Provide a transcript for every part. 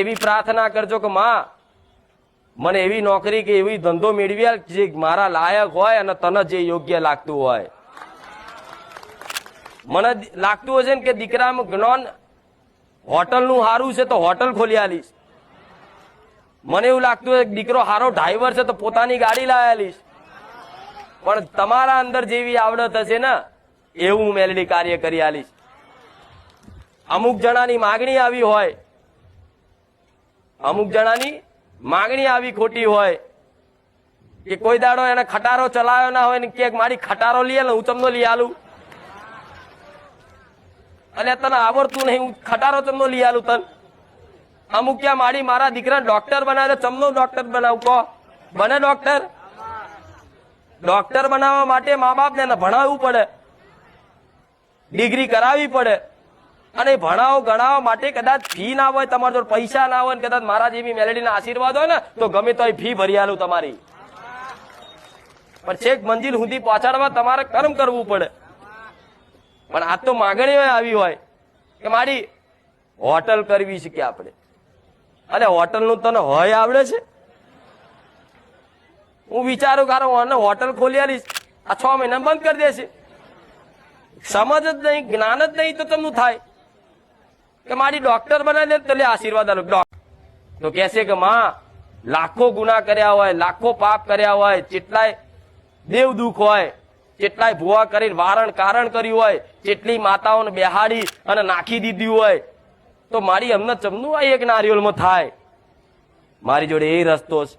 એવી પ્રાર્થના કરજો કે માં મને એવી નોકરી કે એવી ધંધો મેળવી આલ જે મારા લાયક હોય અને તને જે યોગ્ય લાગતું હોય. મને લાગતું હશે ને કે દીકરામાં જ્ઞાન હોટલનું સારું છે તો હોટલ ખોલી આલીશ. મને એવું લાગતું હોય દીકરો સારો ડ્રાઈવર છે તો પોતાની ગાડી લાવી આલીશ. પણ તમારા અંદર જેવી આવડત હશે ને એવું મેલડી કાર્ય કરી આલીશ. અમુક જણાની માગણી આવી હોય, અમુક જણાની માગણી આવી ખોટી હોય કે કોઈ દાડો એને ખટારો ચલાવ્યો ના હોય ને કે મારી ખટારો લઈ આલે હું ચમનો લઈ આલું, અને તને આવડતું નહીં હું ખટારો ચમનો લઈ આલું તને. અમુક ક્યાં મારી મારા દીકરાને ડોક્ટર બનાવે ચમનો ડોક્ટર બનાવું કહો બને ડોક્ટર? ડોક્ટર બનાવવા માટે મા બાપ ને ભણાવવું પડે, ડિગ્રી કરાવવી પડે, અને ભણાવો ગણાવવા માટે કદાચ ફી ના હોય, તમારા જોડે પૈસા ના હોય, કદાચ મારા જેવી મેલેડીના આશીર્વાદ હોય ને તો ગમે તો ફી ભરી આલું તમારી. પણ છેક મંજિલ સુધી પહોંચાડવા તમારે કર્મ કરવું પડે. પણ આ તો માગણીઓ આવી હોય કે મારી હોટલ કરવી છે કે આપણે, અને હોટલ નું તને હોય આવડે છે? હું વિચારું કારણ હોટલ ખોલી આલીશ, આ 6 મહિના બંધ કરી દેશે. સમજ જ નહીં, જ્ઞાન જ નહીં તો તમને થાય કે મારી ડોક્ટર બનાવી દે તો લે આશીર્વાદ આલો. તો કહેશે કે માં લાખો ગુના કર્યા હોય, લાખો પાપ કર્યા હોય, કેટલાય દેવ દુઃખ હોય, કેટલાય ભૂવા કરીને વારણ કારણ કર્યું હોય, કેટલી માતાઓને બેહાડી અને નાખી દીધી હોય, તો મારી અમને ચમનું આ એક નારિયેળમાં થાય. મારી જોડે એ રસ્તો છે,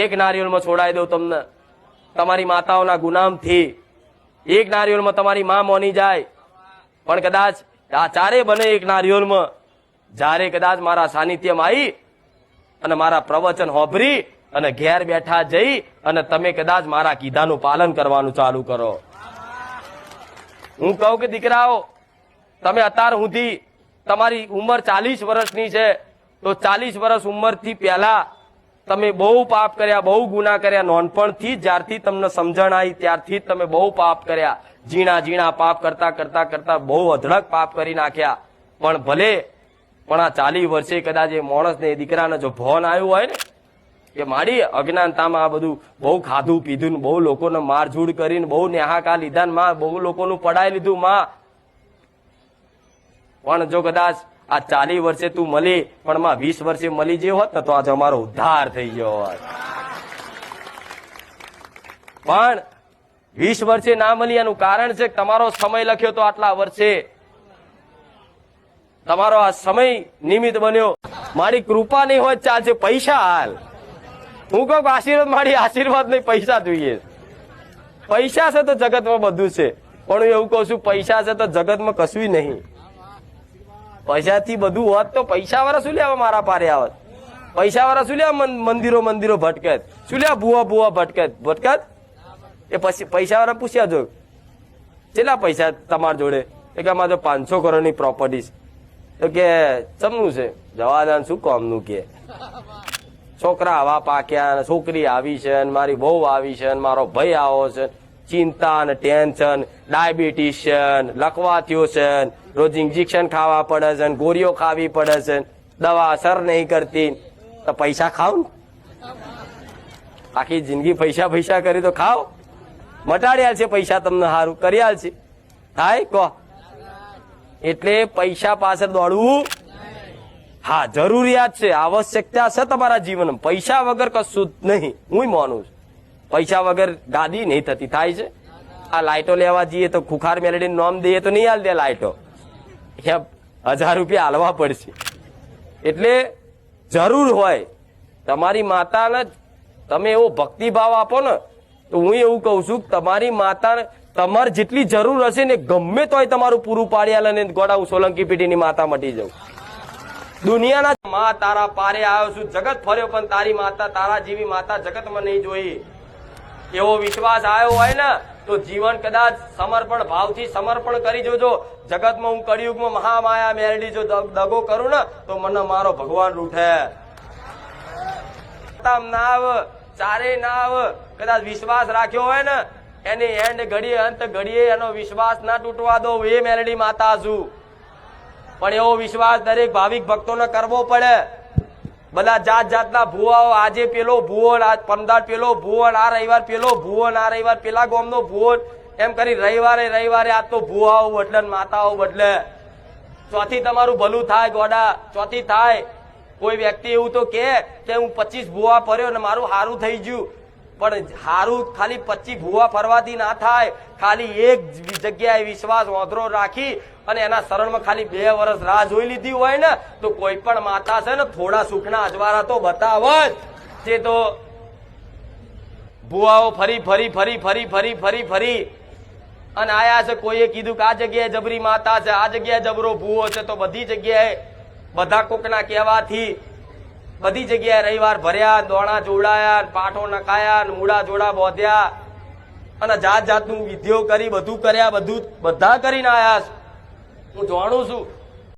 એક નારિયેળમાં છોડાઈ દઉં તમને તમારી માતાઓના ગુનામથી. એક નારિયેળમાં તમારી માં મોની જાય. પણ કદાચ આ ચારે બને એક નારિયેળમાં જ્યારે કદાચ મારા સાનિધ્યમાં આવી અને મારા પ્રવચન હોભરી અને ઘેર બેઠા જઈ અને તમે કદાચ મારા કીધાનું પાલન કરવાનું ચાલુ કરો. હું કહું કે દીકરાઓ તમે અત્યાર સુધી તમારી ઉંમર 40 વર્ષની છે તો 40 વર્ષ ઉંમરથી પહેલા તમે બહુ પાપ કર્યા, બહુ ગુના કર્યા. નોનપણથી જ્યારથી તમને સમજણ આવી ત્યારથી તમે બહુ પાપ કર્યા, ઝીણા ઝીણા પાપ કરતા કરતા કરતા બહુ અધડક પાપ કરી નાખ્યા. પણ ભલે પણ આ 40 વર્ષે કદાચ એ માણસને એ દીકરાને જો ભોન આવ્યું હોય ને કે મારી અજ્ઞાનતામાં આ બધું બહુ ખાધું પીધું, બહુ લોકોને મારઝૂડ કરીને, બહુ નેહાકા લીધા, માં બહુ લોકોનું પડાઈ લીધું માં, પણ જો કદાચ આ 40 વર્ષે તું મળી પણ માં 20 વર્ષે મળી જે હોત ને તો આજે અમારો ઉદ્ધાર થઈ ગયો હોત. પણ 20 વર્ષે ના મળી એનું કારણ છે કે તમારો સમય લખ્યો તો આટલા વર્ષે, તમારો આ સમય નિમિત્ત બન્યો. મારી કૃપા નહીં હોય ચાલશે, પૈસા હાલ. હું કહું આશીર્વાદ, મારી આશીર્વાદ નહીં, પૈસા જોઈએ. પૈસા છે તો જગતમાં બધું છે, પણ હું એવું કહું છું પૈસા છે તો જગતમાં કશું નહીં. પૈસાથી બધું હોત તો પૈસા વાળા શું લેવા મારા પારે આવત? પૈસા વાળા શું લેવા મંદિરો મંદિરો ભટકત? શું લેવા ભૂવા ભટકત? એ પછી પૈસા વાળા પૂછ્યા જો કેટલા પૈસા તમારા જોડે? કે અમારે તો 500 કરોડની પ્રોપર્ટી. તો કે ચમનું છે? જવાદાન શું કોમનું કે છોકરા આવા પાક્યા, છોકરી આવી છે, મારી બહુ આવી છે, મારો ભાઈ આવો છે, ચિંતા ને ટેન્શન, ડાયાબિટીસ છે, લકવા થયો છે, રોજ ઇન્જેક્શન ખાવા પડે છે, ગોળીઓ ખાવી પડે છે, દવા અસર નહીં કરતી, તો પૈસા ખાવ ને? આખી જિંદગી પૈસા કરી તો ખાઓ, મટાડ્યા છે પૈસા, તમને સારું કર્યા છે થાય કહો. એટલે પૈસા પાછળ દોડવું હા જરૂરિયાત છે, આવશ્યકતા છે તમારા જીવનમાં. પૈસા વગર કશું જ નહીં, હું માનું છું. પૈસા વગર ગાદી નહીં થતી, થાય છે. આ લાઈટો લેવા જઈએ તો ખુખાર મેલેડી નોમ દઈએ તો નહીં હાલ દે લાઈટો, 1000 રૂપિયા હાલવા પડશે. એટલે જરૂર હોય તમારી માતાને તમે એવો ભક્તિભાવ આપો ને તો હું એવું કઉ છું તમારી માતાને તમારે જેટલી જરૂર હશે ને ગમે તોય તમારું પૂરું પાડી આલે ને ગોડા હું સોલંકી પેઢીની માતા મટી જાઉં. દુનિયાના માં તારા પારે આવ્યો છું, જગત ફર્યો પણ તારી માતા, તારા જેવી માતા જગતમાં નહીં જોઈ. એવો વિશ્વાસ આવ્યો હોય ને તો જીવન કદાચ સમર્પણ ભાવથી સમર્પણ કરી જોજો. જગતમાં હું કળિયુગમાં મહામાયા મેરડી જો દગો કરું ને તો મને મારો ભગવાન રૂઠે. ના આવ ચારે ના આવ, કદાચ વિશ્વાસ રાખ્યો હોય ને એની એન્ડ ઘડીએ અંત ઘડીએ એનો વિશ્વાસ ના તૂટવા દો. એ મેરડી માતા છું. પણ એવો વિશ્વાસ દરેક ભાવિક ભક્તોને કરવો પડે. બધા જાત જાતના ભુવાઓ, આજે પેલો ભુવો, આજ 15 પેલો ભુવો, આ રવિવાર પેલો ભુવો, આ રવિવાર પેલા ગામનો ભુવો, એમ કરી રવિવારે આજ તો ભુવાઓ બદલે ને માતાઓ બદલે. ચોથી તમારું ભલું થાય ગોડા, ચોથી થાય. કોઈ વ્યક્તિ એવું તો કે હું 25 ભુવા ફર્યો ને મારું હારું થઈ ગયું, પણ હારું ખાલી 25 ભુવા ફરવાથી ના થાય. ખાલી એક જગ્યાએ વિશ્વાસ ઓંધરો રાખી અને એના શરણમાં ખાલી 2 વર્ષ રાહ જોઈ લીધી હોય ને તો કોઈ પણ માતા છે ને થોડા સુખના અજવાળા તો બતાવે જ. તે તો ભુવાઓ ફરી ફરી ફરી ફરી ફરી ફરી ફરી અને આયા છે. કોઈએ કીધું કે આ જગ્યાએ જબરી માતા છે, આ જગ્યાએ જબરો ભુવો છે, તો બધી જગ્યાએ બધા કોકના કહેવાથી બધી જગ્યાએ રવિવાર ભર્યા, દોણા જોડાયા, પાઠો નખાયા, મૂળા જોડા બોધ્યા અને જાત જાતનું વિધિઓ કરી, બધું કર્યા, બધા કરીને આયા. હું જાણું છું